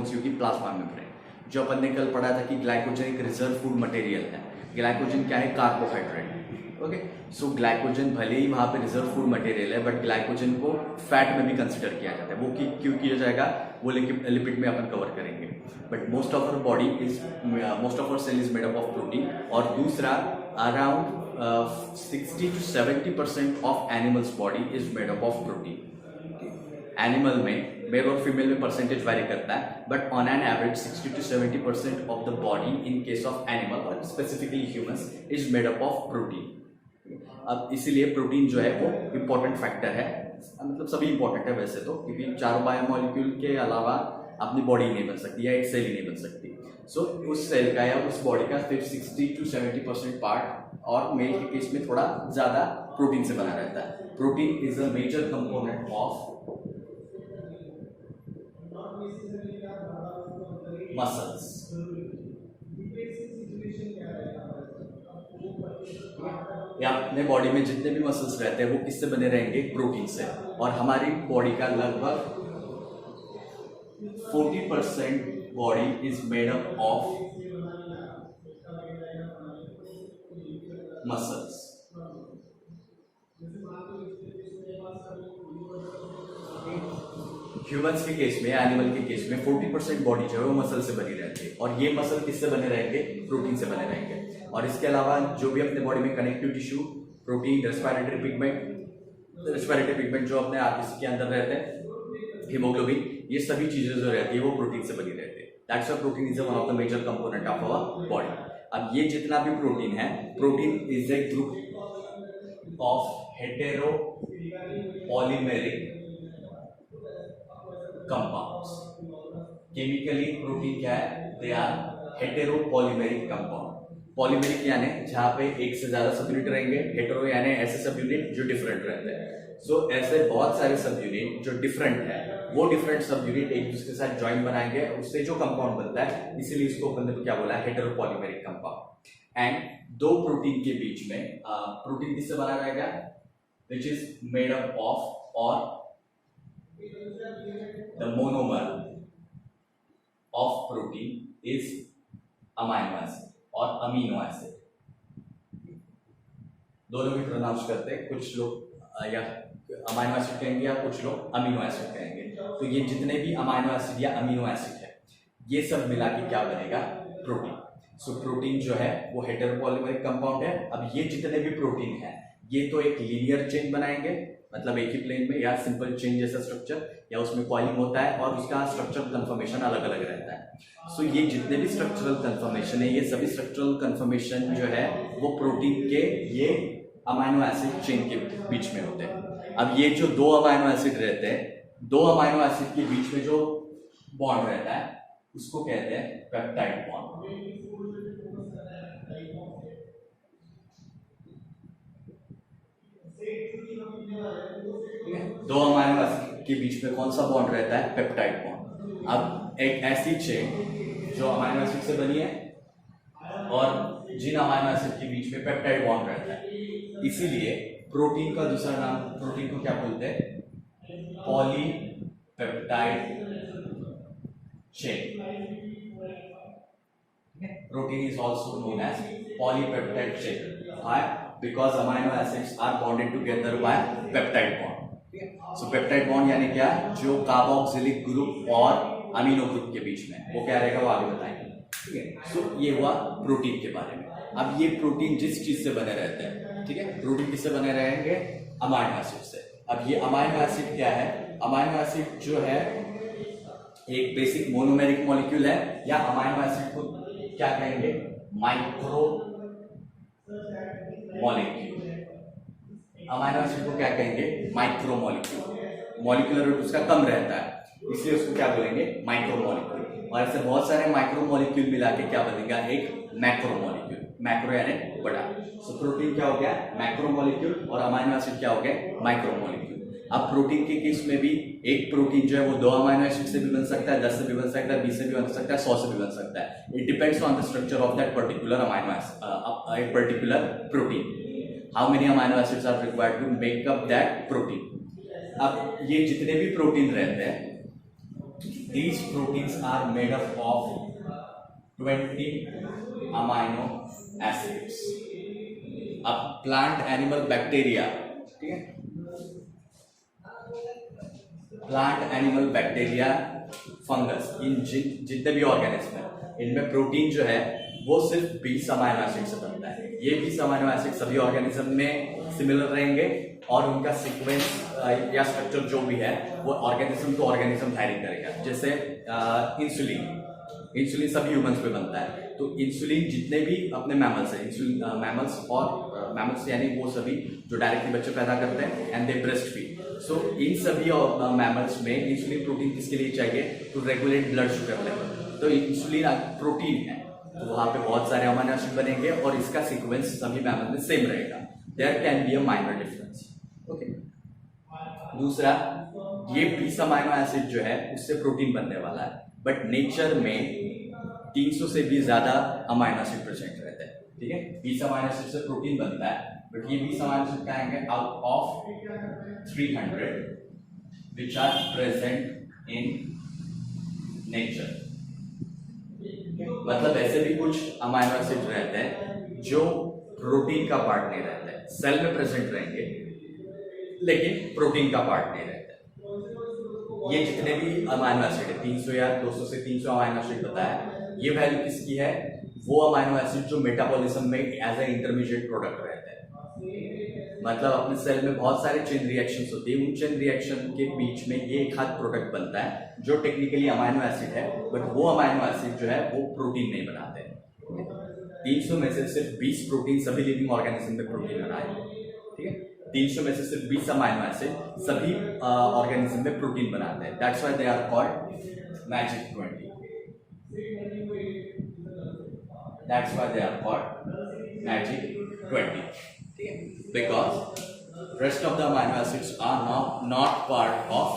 Belongs to की plasma membrane. जो अपन ने कल पढ़ा था कि ग्लाइकोजन एक रिजर्व फूड मटेरियल है। ग्लाइकोजन क्या है? कार्बोहाइड्रेट। ओके, सो ग्लाइकोजन भले ही वहाँ पे रिजर्व फूड मटेरियल है, बट ग्लाइकोजन को फैट में भी कंसिडर किया जाता है। वो क्यों किया जाएगा वो लिपिड में अपन कवर करेंगे। But most of our cell is made up of protein. और दूसरा, around 60 to 70% of animals body is made up of protein. Animal में मेल और फीमेल में परसेंटेज वेरी करता है, but on an average 60 to 70% of the body in case of animal और specifically humans is made up of protein. अब इसीलिए protein जो है वो इम्पोर्टेंट फैक्टर है, मतलब सभी इंपॉर्टेंट है वैसे तो, क्योंकि चारों बायोमोलिक्यूल के अलावा अपनी बॉडी नहीं बन सकती या एक सेल ही नहीं बन सकती। सो उस सेल का या उस बॉडी का सिर्फ 60 to 70% पार्ट, और मेल के केस में थोड़ा ज्यादा प्रोटीन से बना रहता है। Protein is a major component of muscles. या अपने बॉडी में जितने भी मसल्स रहते हैं वो किससे बने रहेंगे? प्रोटीन से। और हमारी बॉडी का लगभग 40% body is made up of muscles. Humans के केस में, एनिमल के केस में 40% बॉडी जो है वो मसल से बनी रहती है, और ये मसल किससे बने रहेंगे? प्रोटीन से बने रहेंगे। और इसके अलावा जो भी अपने बॉडी में connective tissue, protein, respiratory pigment जो अपने आरबीसी के अंदर रहते हैं, हीमोग्लोबिन, ये सभी चीजें जो रहती है वो प्रोटीन से बनी रहती है। That's why protein is one of the major component of our body. अब ये जितना भी प्रोटीन है, protein is a group of hetero polymeric compounds. Chemically protein क्या है? They are hetero polymeric compound. Polymeric यानी जहां पे एक से ज्यादा सब यूनिट रहेंगे, हेटेरो यानी ऐसे सब यूनिट जो डिफरेंट रहते हैं। सो ऐसे बहुत सारे सब यूनिट जो डिफरेंट है, वो डिफरेंट सब यूनिट एक दूसरे के साथ ज्वाइन बनाएंगे, उससे जो कंपाउंड बनता है, इसीलिए इसको अपन ने क्या बोला? Hetero polymeric compound. एंड दो प्रोटीन के बीच में प्रोटीन किससे बना रहेगा? Which is made up of, और the monomer of protein is amino acid और amino acid। दोनों भी प्रोनाउंस करते हैं, कुछ लोग या अमाइनो एसिड कहेंगे या कुछ लोग अमीनो एसिड कहेंगे। तो ये जितने भी अमाइनो एसिड या अमीनो एसिड है, ये सब मिला के क्या बनेगा? प्रोटीन। सो प्रोटीन जो है वो हेटेरोपॉलीमेरिक कंपाउंड है। अब ये जितने भी प्रोटीन है, ये तो एक लीनियर चेन बनाएंगे, मतलब एक ही प्लेन में, या सिंपल चेन जैसा स्ट्रक्चर, या उसमें कॉइलिंग होता है और उसका स्ट्रक्चरल कंफर्मेशन अलग अलग रहता है। सो ये जितने भी स्ट्रक्चरल कंफर्मेशन है, ये सभी स्ट्रक्चरल कंफर्मेशन जो है वो प्रोटीन के ये अमाइनो एसिड चेन के बीच में होते हैं। अब ये जो दो अमाइनो एसिड रहते हैं, दो अमाइनो एसिड के बीच में जो बॉन्ड रहता है उसको कहते हैं पेप्टाइड बॉन्ड। दो अमाइनो एसिड के बीच में कौन सा बॉन्ड रहता है? Peptide bond. अब एक ऐसी चेन जो अमाइनो एसिड से बनी है और जिन अमाइनो एसिड के बीच में पेप्टाइड बॉन्ड रहता है, इसीलिए प्रोटीन का दूसरा नाम, प्रोटीन को क्या बोलते हैं? Polypeptide chain. Protein is also known as polypeptide chain. Why? Because amino acids are bonded together by peptide bond। So peptide bond यानी क्या? जो कार्बोक्सिलिक ग्रुप और अमीनो ग्रुप के बीच में, वो क्या रहेगा वो आगे बताएंगे। ठीक है, सो ये हुआ प्रोटीन के बारे में। अब ये प्रोटीन जिस चीज से बने रहते हैं, ठीक है, प्रोटीन किससे बने रहेंगे? अमाइनो एसिड से। अब ये अमाइनो एसिड क्या है? अमाइनो एसिड जो है एक बेसिक मोनोमेरिक मॉलिक्यूल है, या अमाइनो एसिड को क्या कहेंगे? Micro molecule. अमाइनो एसिड को क्या कहेंगे? Micro molecule. मॉलिक्यूलर वेट उसका कम रहता है, इसलिए उसको क्या बोलेंगे? Micro molecule. और ऐसे बहुत सारे माइक्रो मॉलिक्यूल मिला के क्या बनेगा? एक मैक्रो मॉलिक्यूल। मैक्रो यानी बड़ा। सो प्रोटीन क्या हो गया? मैक्रो मॉलिक्यूल, और अमाइनो एसिड क्या हो गया? Micro molecule. अब प्रोटीन के केस में भी एक प्रोटीन जो है वो 2 अमाइनो एसिड से भी बन सकता है, 10 से भी बन सकता है, 20 से भी बन सकता है, 100 से भी बन सकता है। It depends on the structure of that particular amino acid, एक particular protein. How many amino acids are required to make up that protein. अब ये जितने भी प्रोटीन रहते हैं, these proteins are made up of 20 amino acids. अब plant animal bacteria, ठीक है, प्लांट एनिमल बैक्टीरिया फंगस, इन जितने भी ऑर्गेनिज्म है इनमें प्रोटीन जो है वो सिर्फ 20 अमाइनो एसिड से बनता है। ये 20 अमाइनो एसिड सभी ऑर्गेनिज्म में सिमिलर रहेंगे और उनका सीक्वेंस या स्ट्रक्चर जो भी है वो ऑर्गेनिज्म टू ऑर्गेनिज्म वैरी करेगा। जैसे इंसुलिन सभी ह्यूमंस पे बनता है, तो इंसुलिन जितने भी अपने मैमल्स है, इंसुलिन मैमल्स और मैमल्स यानी वो सभी जो डायरेक्टली बच्चे पैदा करते हैं and they breast feed, so इन सभी मैमल्स में इंसुलिन प्रोटीन किसके लिए चाहिए, to regulate blood sugar level. तो इंसुलिन प्रोटीन है, तो वहां पे बहुत सारे अमीनो एसिड बनेंगे और इसका सीक्वेंस सभी मैमल में सेम रहेगा। There can be a minor difference. Okay, दूसरा, ये 20 अमीनो एसिड जो है उससे प्रोटीन बनने वाला है, बट नेचर में 300 से भी ज्यादा अमीनो एसिड प्रेजेंट रहते हैं। ठीक है, 20 अमीनो एसिड से प्रोटीन बनता है, बट ये 20 अमीनो एसिड क्या आएंगे out of 300 which are present in nature. मतलब ऐसे भी कुछ अमीनो एसिड रहते हैं जो प्रोटीन का पार्ट नहीं रहता है, सेल में प्रेजेंट रहेंगे लेकिन प्रोटीन का पार्ट नहीं रहता है। ये जितने भी अमीनो एसिड है 300 या 200 से 300 अमीनो एसिड बताया, ये वैल्यू किसकी है, वो अमीनो एसिड जो मेटाबॉलिज्म में एज ए इंटरमीडिएट प्रोडक्ट रहता है। मतलब अपने सेल में बहुत सारे चेन रिएक्शंस होती है, उन चेन रिएक्शन के बीच में ये एक हाथ प्रोडक्ट बनता है जो टेक्निकली अमीनो एसिड है, बट वो अमीनो एसिड जो है वो प्रोटीन नहीं बनाते। 300 में से सिर्फ 20 प्रोटीन सभी लिविंग ऑर्गेनिज्म में प्रोटीन बनाए। ठीक है, 300 में से सिर्फ 20 अमीनो एसिड सभी ऑर्गेनिज्म में प्रोटीन बनाते हैं। That's why they are called magic 20। That's why they are called magic 20. Because rest of the amino acids are not part of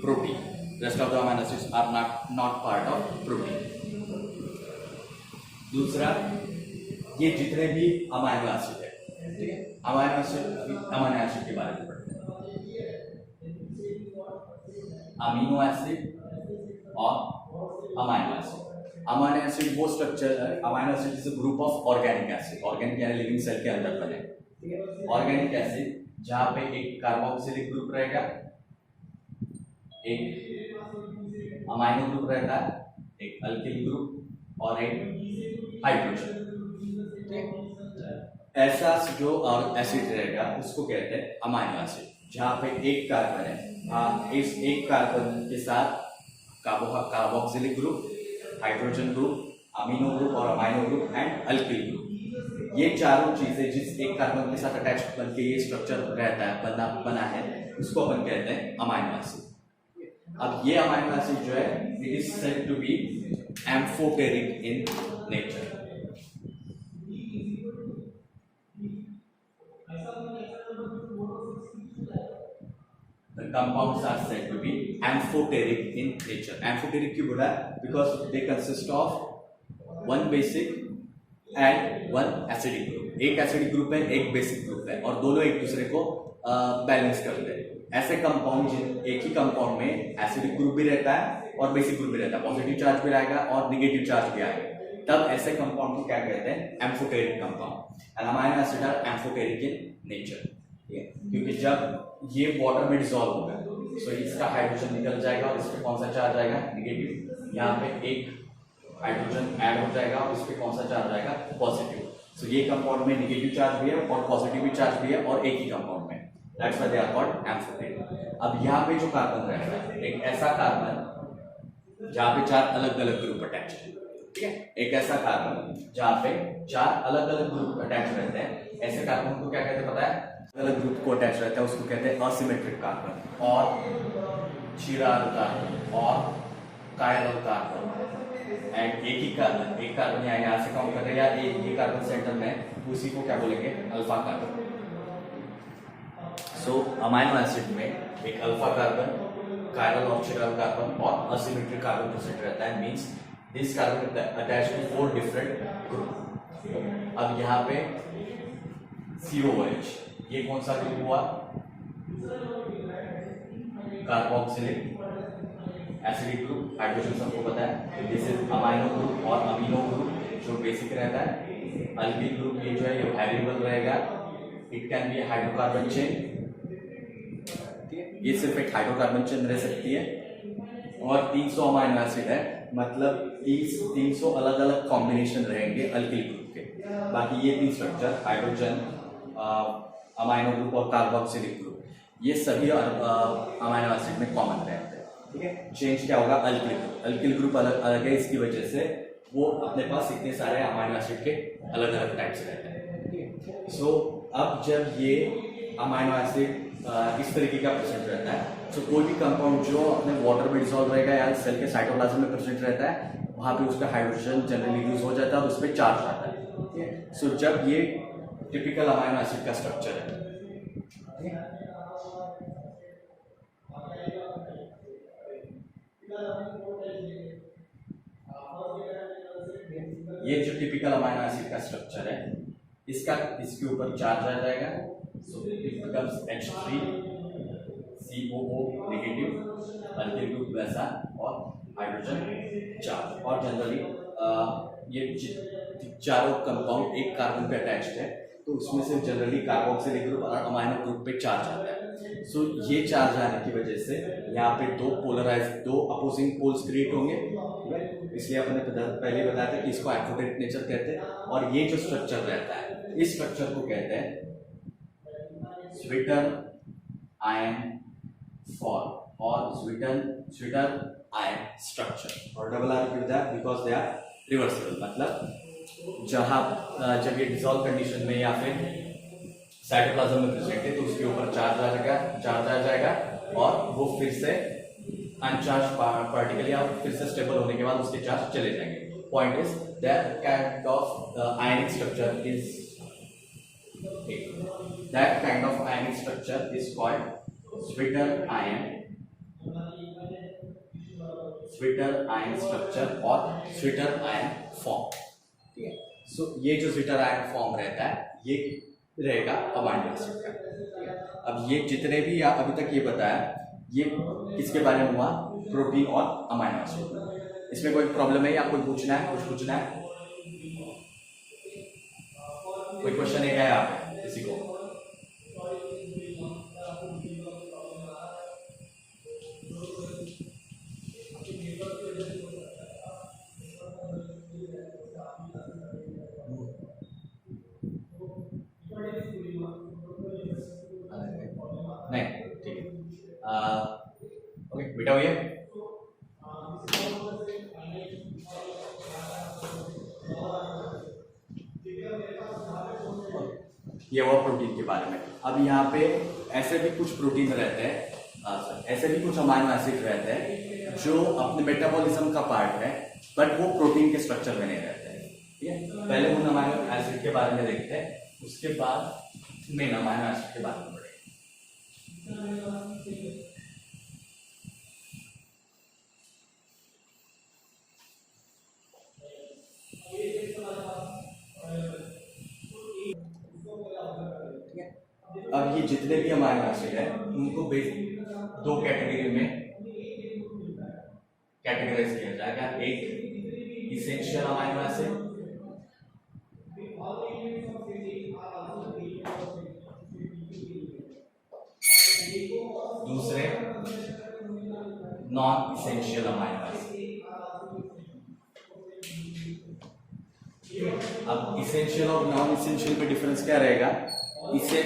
protein. Rest of the amino acids are not part of protein. दूसरा, ये जितने भी amino acid है, ठीक है, amino acid के बारे में पढ़ते हैं। अमीनो एसिड और अमीनो एसिड। अमीनो एसिड वो स्ट्रक्चर है, amino acid is a group of organic acid, organic यानी लिविंग सेल के अंदर बने। ठीक है, ऑर्गेनिक एसिड जहां पे एक कार्बोक्सिलिक ग्रुप रहेगा, एक अमीनो ग्रुप रहता है, एक अल्किल ग्रुप और एक हाइड्रोजन। ऐसा जो एसिड रहेगा उसको कहते हैं अमीनो एसिड, जहां पे एक कार्बन है, इस एक कार्बन के साथ carboxylic group, hydrogen group, amino group और amino group and alkyl group, ये चारों चीजें जिस एक कार्बन के साथ अटैच बनके ये स्ट्रक्चर रहता है, बना है, उसको अपन कहते हैं अमाइनो एसिड। अब ये अमाइनो एसिड जो है it is said to be amphoteric in nature. The compounds are said to be amphoteric in nature. Amphoteric क्यों बोला? Because they consist of one basic and one acidic group. एक acidic group है, एक basic group है, और दोनों एक दूसरे को बैलेंस करते हैं। ऐसे कंपाउंड एक ही कंपाउंड में एसिडिक ग्रुप भी रहता है और बेसिक ग्रुप भी रहता है, पॉजिटिव चार्ज भी आएगा और निगेटिव चार्ज भी आएगा, तब ऐसे कंपाउंड को क्या कहते हैं, amphoteric compound. And amino acid are amphoteric in nature, क्योंकि जब ये वाटर में डिसॉल्व होगा सो इसका हाइड्रोजन निकल जाएगा और इस पे कौन सा चार्ज आएगा, नेगेटिव। यहाँ पे एक हाइड्रोजन ऐड हो जाएगा और इस पे कौन सा चार्ज आएगा, पॉजिटिव। सो ये कंपाउंड में नेगेटिव चार्ज भी है और पॉजिटिव भी चार्ज भी है और एक ही कंपाउंड में, that's why they are called amphoteric. अब यहाँ पे जो कार्बन रहेगा, एक ऐसा कार्बन जहाँ पे चार अलग अलग ग्रुप अटैच है, ठीक है, एक ऐसा कार्बन जहाँ पे चार अलग अलग ग्रुप अटैच रहते हैं, ऐसे कार्बन को क्या कहते हैं पता है, अलग ग्रुप को अटैच रहता है उसको कहते हैं असिमेट्रिक कार्बन, और चिराल कार्बन और कायरल कार्बन। एंड एक कार्बन यहाँ से काउंट कर रहे हैं, या एक कार्बन सेंटर में, उसी को क्या बोलेंगे, alpha carbon. So amino acid में एक अल्फा कार्बन, कायरल और चिराल कार्बन और असिमेट्रिक कार्बन प्रेजेंट रहता है, means this carbon attach to 4 different group. अब यहाँ पे COOH, ये कौन सा ग्रुप हुआ, कार्बोक्सिलिक एसिडिक ग्रुप, हाइड्रोजन सबको पता है। दिस इज अमाइनो ग्रुप और अमीनो ग्रुप जो बेसिक रहता है। अल्किल ग्रुप ये जो है ये वेरिएबल रहेगा, it can be hydrocarbon chain, ये सिर्फ एक हाइड्रोकार्बन चेन रह सकती है। और 300 अमाइनो एसिड है, मतलब 300 अलग अलग कॉम्बिनेशन रहेंगे अल्किल ग्रुप के। बाकी ये 3 स्ट्रक्चर हाइड्रोजन, अमाइनो ग्रुप और कार्बोक्सिलिक ग्रुप, ये सभी अमाइनो एसिड में कॉमन रहते हैं। ठीक है, चेंज क्या होगा, अल्किल ग्रुप। अल्किल ग्रुप अलग अलग है, इसकी वजह से वो अपने पास इतने सारे अमाइनो एसिड के अलग अलग टाइप्स रहते हैं। ठीक है, सो अब जब ये अमाइनो एसिड इस तरीके का प्रेजेंट रहता है, तो कोई भी कंपाउंड जो अपने वाटर में डिसॉल्व रहेगा या सेल के साइटोप्लाज्म में प्रेजेंट रहता है, वहां पे उसका हाइड्रोजन जनरली यूज हो जाता है और उस पर चार्ज आता है। ठीक है, सो जब ये टिपिकल अमाइनो एसिड का स्ट्रक्चर है, ये जो टिपिकल अमाइनो एसिड का स्ट्रक्चर है, इसके ऊपर चार्ज आ जाएगा, so it becomes H3 COO negative, alkyl group वैसा और हाइड्रोजन चार्ज। और जनरली ये चारों कंपाउंड एक कार्बन पे अटैच्ड है, तो उसमें से जनरली कार्बोक्सिलिक ग्रुप और अमाइनो ग्रुप पे चार्ज आता है। सो ये चार्ज आने की वजह से यहाँ पे दो अपोजिंग पोल्स क्रिएट होंगे, इसलिए अपने पहले बताया था कि इसको एफोडेट नेचर कहते हैं। और ये जो स्ट्रक्चर रहता है, इस स्ट्रक्चर को कहते हैं स्वीटन आयन फॉर्म और स्वीटन आयन स्ट्रक्चर। और डबल आर क्यों था, बिकॉज दे आर रिवर्सिबल, मतलब जब ये डिसॉल्व कंडीशन में या फिर साइटोप्लाज्म में प्रेजेंट है, तो उसके ऊपर चार्ज आ जाएगा और वो फिर से अनचार्ज पार्टिकल या फिर से स्टेबल होने के बाद उसके चार्ज चले जाएंगे। Point is that kind of ionic structure is called Sutton ion structure और स्वीटन आयन फॉर्म। ठीक है, सो ये जो स्वीटन आयन फॉर्म रहता है, ये रहेगा अमाइनो एसिड का। अब ये जितने भी अभी तक ये बताया, ये किसके बारे में हुआ, प्रोटीन और अमाइनो एसिड। इसमें कोई प्रॉब्लम है या कोई पूछना है, कुछ पूछना है, कोई क्वेश्चन है क्या आप किसी को? नहीं, ठीक है, ओके बेटा, हुई है। ये हुआ प्रोटीन के बारे में। अब यहाँ पे ऐसे भी कुछ प्रोटीन रहते हैं, ऐसे भी कुछ अमाइनो एसिड रहते हैं जो अपने मेटाबॉलिज्म का पार्ट है, बट वो प्रोटीन के स्ट्रक्चर में नहीं रहते हैं। ठीक है, पहले उन अमाइनो एसिड के बारे में देखते हैं, उसके बाद मेन अमाइनो एसिड के बारे में पढ़ेंगे। अब ये जितने भी अमाइनो एसिड है, उनको दो कैटेगरी में कैटेगराइज किया जाएगा। एक इसेंशियल अमाइनो एसिड, दूसरे नॉन इसेंशियल अमाइनो एसिड। अब इसेंशियल और नॉन इसेंशियल में डिफरेंस क्या रहेगा? इसे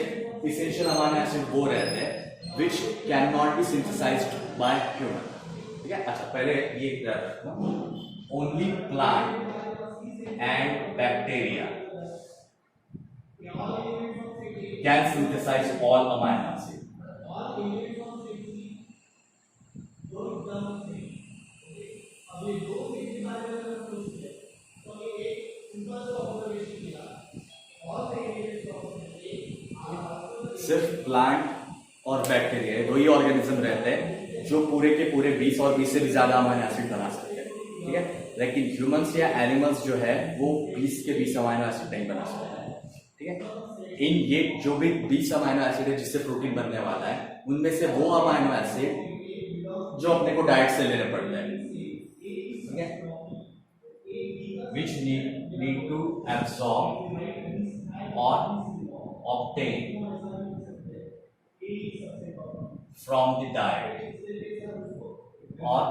इसेंशियल अमाइनो एसिड वो रहते हैं which can not be synthesized by human. ठीक है, अच्छा पहले ये याद रखना, only plant and bacteria can synthesize all amino acid. सिर्फ प्लांट और बैक्टीरिया दो ही ऑर्गेनिज्म रहते हैं जो पूरे के पूरे 20 और 20 से भी ज्यादा अमाइनो एसिड बना सकते हैं। ठीक है, लेकिन ह्यूमंस या एनिमल्स जो है वो 20 के 20 अमाइनो एसिड नहीं बना सकते हैं। ठीक है, इन ये जो भी 20 अमाइनो एसिड है जिससे प्रोटीन बनने वाला है, उनमें से वो अमाइनो एसिड जो अपने को डाइट से लेने पड़ते हैं, which need to absorb or obtain from the diet or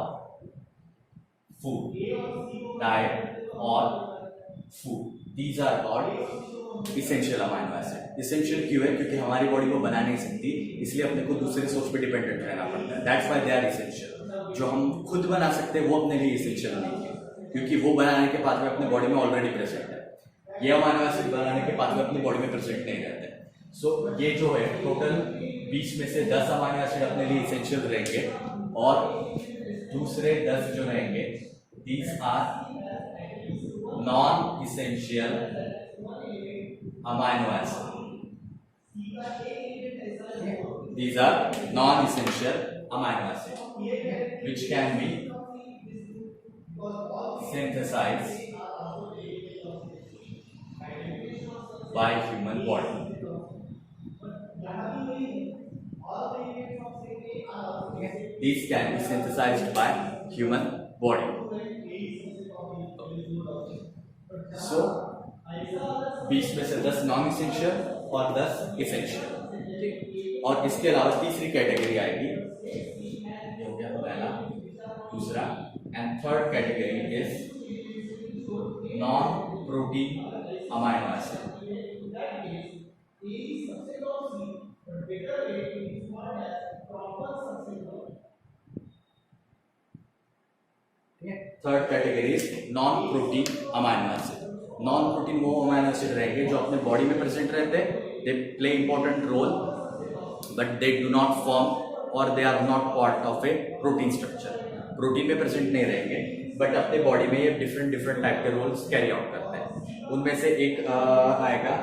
food. Diet or food. These are called essential amino acid. Essential क्यों है? क्योंकि हमारी बॉडी को बना नहीं सकती, इसलिए अपने को दूसरे सोर्स पे डिपेंडेंट रहना पड़ता है. That's why they are essential. जो हम खुद बना सकते हैं वो अपने लिए essential नहीं है, क्योंकि वो बनाने के पाथवे अपने बॉडी में ऑलरेडी प्रेजेंट है. ये अमीनो एसिड बनाने के पाथवे अपनी बॉडी में प्रेजेंट नहीं रहते. सो ये जो है टोटल 20 में से 10 अमीनो एसिड अपने लिए essential रहेंगे और दूसरे 10 जो रहेंगे these are non-essential amino acids. These are non-essential amino acids which can be synthesized by human body. These can be synthesized by human body. So 20 में से 10 नॉन इसेंशियल और 10 इसेंशियल. और इसके अलावा तीसरी कैटेगरी आएगी, ये हो गया पहला, दूसरा, and third category is non protein amino acid. Third category is non protein amino acid. Non protein वो अमीनो एसिड रहेंगे जो अपने बॉडी में प्रेजेंट रहते हैं, they play important role but they do not form or they are not part of a protein structure. Protein में present नहीं रहेंगे बट अपने बॉडी में ये डिफरेंट डिफरेंट टाइप के रोल्स कैरी आउट करते हैं. उनमें से एक आएगा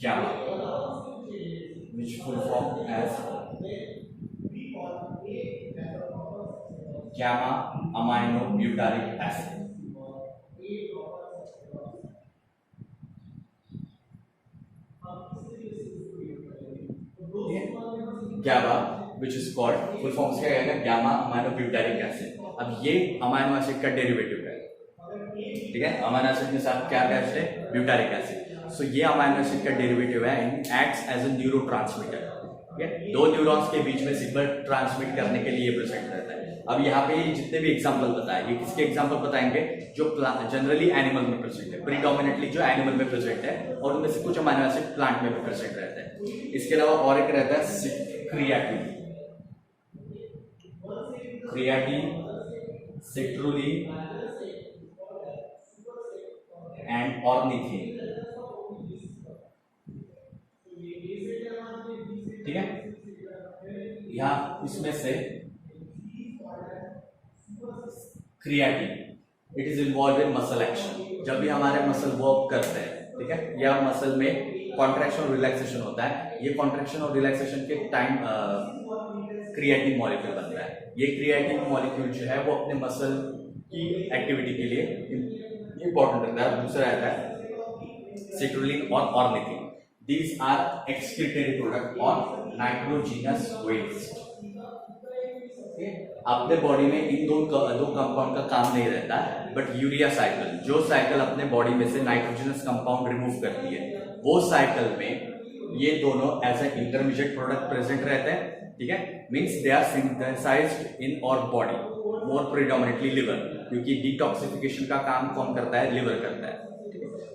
gamma, which full form as gamma amino butyric acid. GABA, which is called full form से आएगा गैमा अमाइनो ब्यूटारिक एसिड. अब ये अमाइनो एसिड का डेरिवेटिव है, ठीक है. अमाइनो एसिड के साथ क्या एसिड है? Butyric acid. सो ये अमाइनो एसिड का डेरिवेटिव है and acts as a neurotransmitter. ठीक है, दो न्यूरॉन्स के बीच में सिग्नल ट्रांसमिट करने के लिए प्रेजेंट रहता है. अब यहाँ पे जितने भी एग्जांपल बताए, ये किसके एग्जांपल बताएंगे? जो जनरली एनिमल में प्रेजेंट है, प्रीडोमिनेटली जो एनिमल में प्रेजेंट है, और उनमें से कुछ अमीनो एसिड प्लांट में भी प्रेजेंट रहते हैं. इसके अलावा और एक रहता है क्रिएटिन, सिट्रुलिन एंड ऑर्निथिन. ठीक है, यहाँ इसमें से creatine, it is involve in muscle action. जब भी हमारे मसल वर्क करते हैं, ठीक है, या मसल में कॉन्ट्रैक्शन और रिलैक्सेशन होता है, ये कॉन्ट्रैक्शन और रिलैक्सेशन के टाइम क्रिएटिन मॉलिक्यूल बनता है. ये क्रिएटिन मॉलिक्यूल जो है वो अपने मसल की एक्टिविटी के लिए इंपॉर्टेंट रहता है. दूसरा रहता है सिट्रुलिन और ornithine. These are excretory product और नाइट्रोजिनस वेस्ट. अपने बॉडी में इन दो कंपाउंड का काम नहीं रहता, बट यूरिया साइकिल, जो साइकिल अपने बॉडी में से नाइट्रोजनस कंपाउंड रिमूव करती है, वो साइकिल में ये दोनों as a intermediate product present रहते हैं. ठीक है, means they are synthesized in our body, more predominantly liver, क्योंकि डिटॉक्सिफिकेशन का काम कौन करता है? लिवर करता है.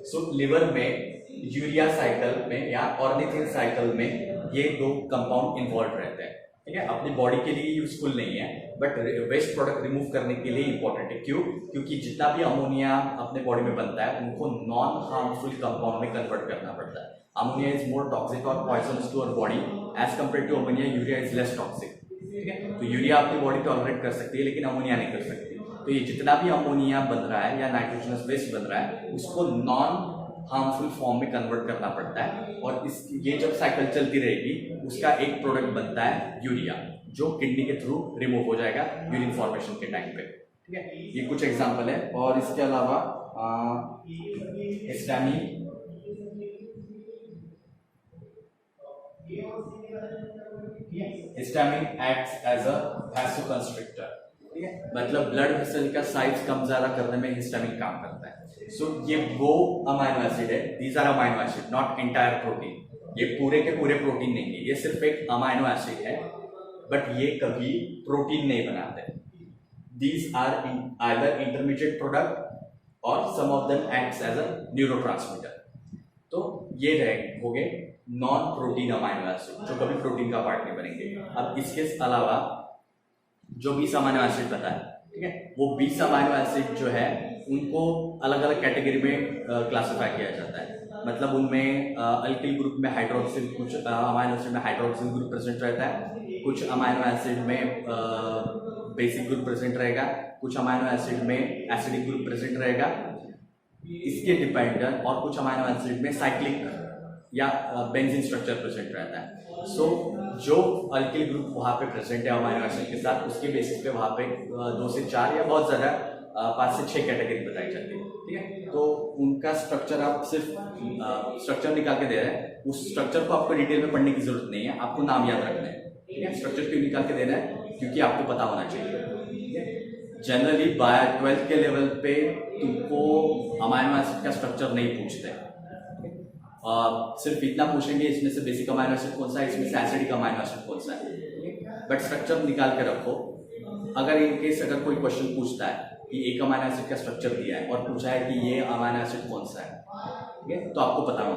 सो लिवर में यूरिया साइकिल में या ऑर्निथिन साइकिल में ये दो कंपाउंड इन्वॉल्व रहते हैं. ठीक है, अपनी बॉडी के लिए यूजफुल नहीं है बट वेस्ट प्रोडक्ट रिमूव करने के लिए इंपॉर्टेंट है. क्यों? क्योंकि जितना भी अमोनिया अपने बॉडी में बनता है उनको नॉन हार्मफुल कंपाउंड में कन्वर्ट करना पड़ता है. अमोनिया इज मोर टॉक्सिक और poisonous to our body as compare to ammonia. Urea is less toxic. ठीक है, तो यूरिया अपनी बॉडी टॉलरेट कर सकती है लेकिन अमोनिया नहीं कर सकती. तो ये जितना भी अमोनिया बन रहा है या नाइट्रोजनस वेस्ट बन रहा है उसको नॉन हार्मफुल फॉर्म में कन्वर्ट करना पड़ता है. और इस ये जब साइकिल चलती रहेगी उसका एक प्रोडक्ट बनता है यूरिया, जो किडनी के थ्रू रिमूव हो जाएगा यूरिन फॉर्मेशन के टाइम पे. ठीक है, ये कुछ एग्जांपल है. और इसके अलावा histamine, histamine acts as a vasoconstrictor. ठीक है, मतलब ब्लड वेसल का साइज कम ज्यादा करने में हिस्टामिन काम करता है। सो ये वो अमाइनो एसिड है, these are amino acid not entire protein, ये पूरे के पूरे प्रोटीन नहीं है, ये सिर्फ एक अमाइनो एसिड है, बट ये कभी प्रोटीन नहीं बनाते। These are either intermediate product or some of them acts as a neurotransmitter. तो ये हो गए नॉन प्रोटीन अमाइनो एसिड जो कभी प्रोटीन का पार्ट नहीं बनेंगे। अब इसके अलावा जो 20 अमाइनो एसिड बताया, ठीक है, वो 20 अमाइनो एसिड जो है उनको अलग अलग कैटेगरी में क्लासिफाई किया जाता है। मतलब उनमें अल्किल ग्रुप में हाइड्रोक्सिल, कुछ अमाइनो एसिड में हाइड्रोक्सिल ग्रुप प्रेजेंट रहता है, कुछ अमाइनो एसिड में बेसिक ग्रुप प्रेजेंट रहेगा, कुछ अमाइनो एसिड में एसिडिक ग्रुप प्रेजेंट रहेगा, इसके डिपेंडेंट, और कुछ अमाइनो एसिड में साइक्लिक या बेंजीन स्ट्रक्चर प्रेजेंट रहता है। सो जो अल्किल ग्रुप वहाँ पे प्रेजेंट है अमाइनो एसिड के साथ, उसके बेसिस पे वहाँ पे 2 से 4 या बहुत ज़्यादा 5 से 6 कैटेगरी बताई जाती है, ठीक है। तो उनका स्ट्रक्चर आप सिर्फ स्ट्रक्चर निकाल के दे रहे हैं, उस स्ट्रक्चर को आपको डिटेल में पढ़ने की जरूरत नहीं है, आपको नाम याद रखना है, ठीक है। स्ट्रक्चर क्यों निकाल के देना है, क्योंकि आपको पता होना चाहिए, ठीक है। जनरली 12th के लेवल पे तुमको अमाइनो एसिड का स्ट्रक्चर नहीं पूछते, सिर्फ इतना पूछेंगे इसमें से बेसिक अमाइनो एसिड कौन सा है, इसमें से एसिडिक अमाइनो एसिड कौन सा है, बट स्ट्रक्चर निकाल के रखो। अगर इन केस अगर कोई क्वेश्चन पूछता है कि एक अमाइनो एसिड का स्ट्रक्चर दिया है और पूछा है कि ये अमाइनो एसिड कौन सा है, ठीक है, तो आपको पता होना